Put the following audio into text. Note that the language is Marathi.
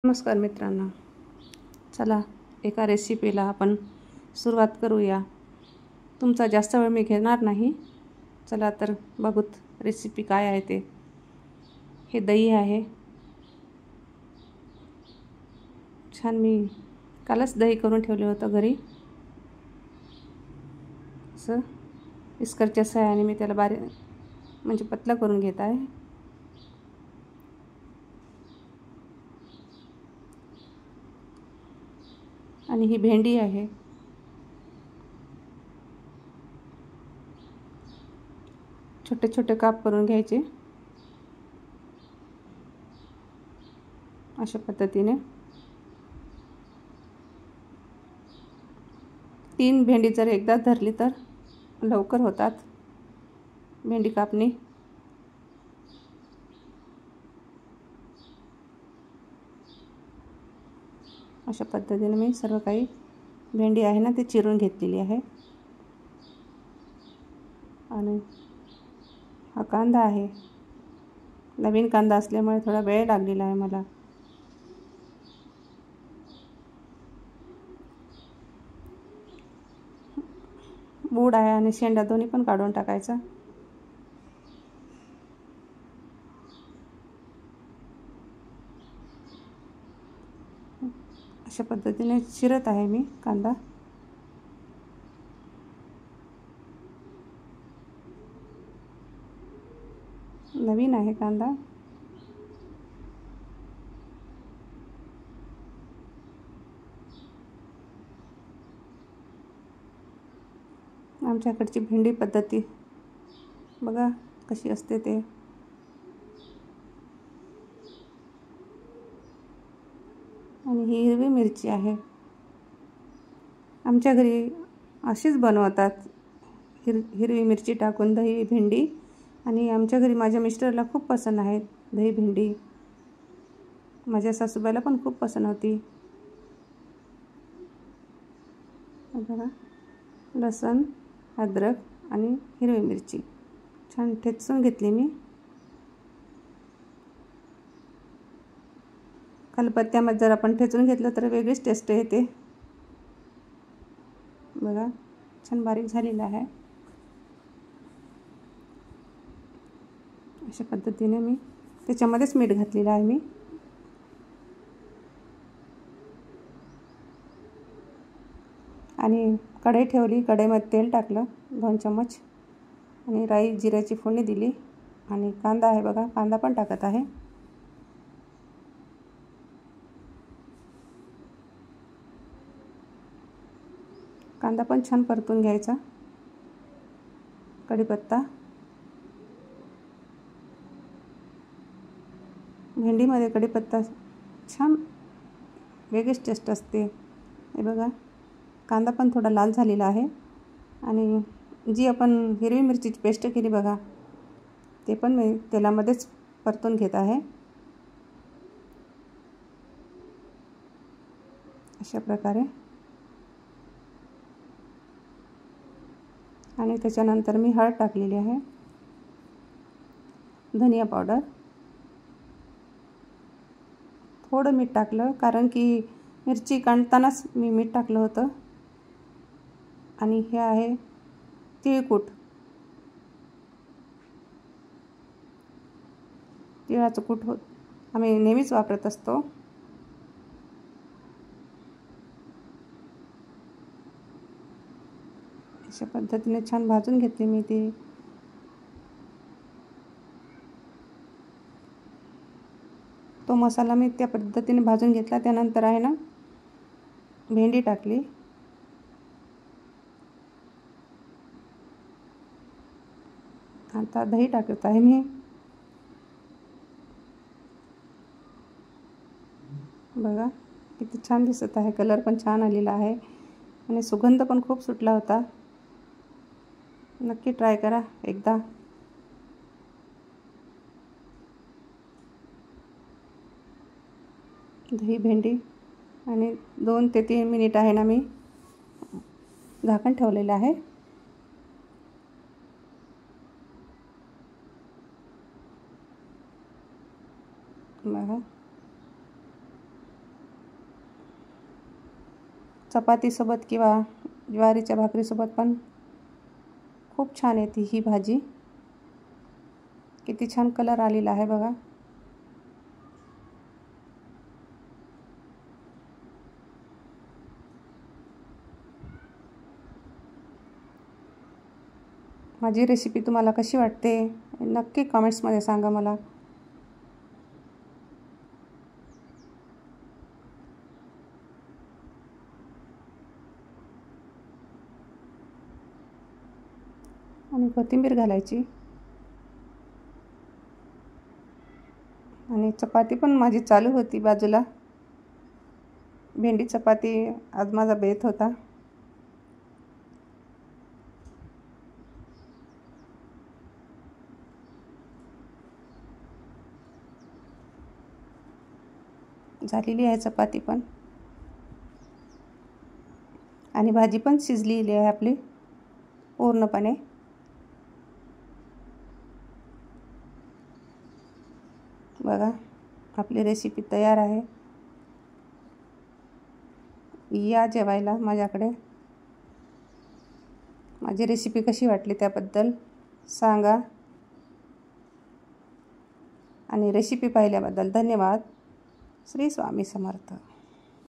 नमस्कार मित्रांनो, चला एका रेसिपीला आपण सुरुवात करूया. तुमचा जास्त वेळ मी घेणार नाही. चला तर बघूत रेसिपी काय आहे ते. हे दही आहे. छान मी कालच दही करून ठेवले होतं घरी. असं इस्करच्या सहाय्याने मी त्याला म्हणजे पतला करून घेत आहे. आणि ही भेंडी आहे. छोटे छोटे काप करून घ्यायचे अशा पद्धतीने. 3 भेंडी जर एकदा धरली तर लवकर होतात भेंडी कापणी. अशा पद्धतीने मी सर्व काही भेंडी आहे ना ती चिरून घेतलेली आहे. आणि हा कांदा आहे. नवीन कांदा असल्यामुळे थोडा वेळ लागलेला आहे मला. बूड आहे आणि शेंडा दोन्ही पण काढून टाकायचा. अशा पद्धतीने चिरत आहे मी कांदा. नवीन आहे कांदा. आमच्याकडची भेंडी पद्धती बघा कशी असते ते. आणि ही हिरवी मिरची आहे. आमच्या घरी अशीच बनवतात, हिरवी मिरची टाकून दही भेंडी. आणि आमच्या घरी माझ्या मिस्टरला खूप पसंत आहे दही भेंडी. माझ्या सासूबाईला पण खूप पसंत होती. बघा, लसूण, अद्रक आणि हिरवी मिरची छान ठेचून घेतली मी. खलबत्त्यामध्ये जर आपण ठेचून घेतलं तर वेगळीच टेस्ट येते. बघा छान बारीक झालेला आहे. अशा पद्धतीने मी त्याच्यामध्येच मीठ घातलेलं आहे मी. आणि कढई ठेवली. कढईमध्ये तेल टाकलं 2 चम्मच आणि राई जिऱ्याची फोडणी दिली. आणि कांदा आहे बघा, कांदा पण टाकत आहे. कांदा पण छान परतून घ्यायचा. कढीपत्ता. भेंडीमध्ये कढीपत्ता छान वेगळीच टेस्ट असते. हे बघा कांदा पण थोडा लाल झालेला आहे. आणि जी आपण हिरवी मिरचीची पेस्ट केली बघा, ते पण मी तेलामध्येच परतून घेत आहे. अशा प्रकारे. आणि त्याच्यानंतर मी हळद टाकलेली आहे. धनिया पावडर. थोडं मीठ टाकलं कारण की मिरची काढतानाच मी मीठ टाकलं होतं. आणि हे आहे तिळकूट. तिळाचं कूट आम्ही नेहमीच वापरत असतो. अशा पद्धतीने छान भाजून घेतली मी ती. तो मसाला मी त्या पद्धतीने भाजून घेतला. त्यानंतर आहे ना भेंडी टाकली. आता दही टाकत आहे मी. बघा किती छान दिसत आहे. कलर पण छान आलेला आहे आणि सुगंध पण खूप सुटला होता. नक्की ट्राय करा एकदा. दही भेंडी. आणि 2 ते 3 मिनिट आहे ना मी झाकण ठेवलेलं आहे. बघा चपातीसोबत किंवा ज्वारीच्या भाकरीसोबत पण खूप छान येते ही भाजी. किती छान कलर आलेला आहे बघा. माझी रेसिपी तुम्हाला कशी वाटते नक्की कमेंट्समध्ये सांगा मला. आणि कोथिंबीर घालायची. आणि चपाती पण माझी चालू होती बाजूला. भेंडी चपाती आज माझा बेत होता. झालेली आहे चपाती पण आणि भाजी पण शिजलेली आहे आपली पूर्णपणे. बघा आपली रेसिपी तयार आहे. या जेवायला माझ्याकडे. माझी रेसिपी कशी वाटली त्याबद्दल सांगा. आणि रेसिपी पाहिल्याबद्दल धन्यवाद. श्री स्वामी समर्थ.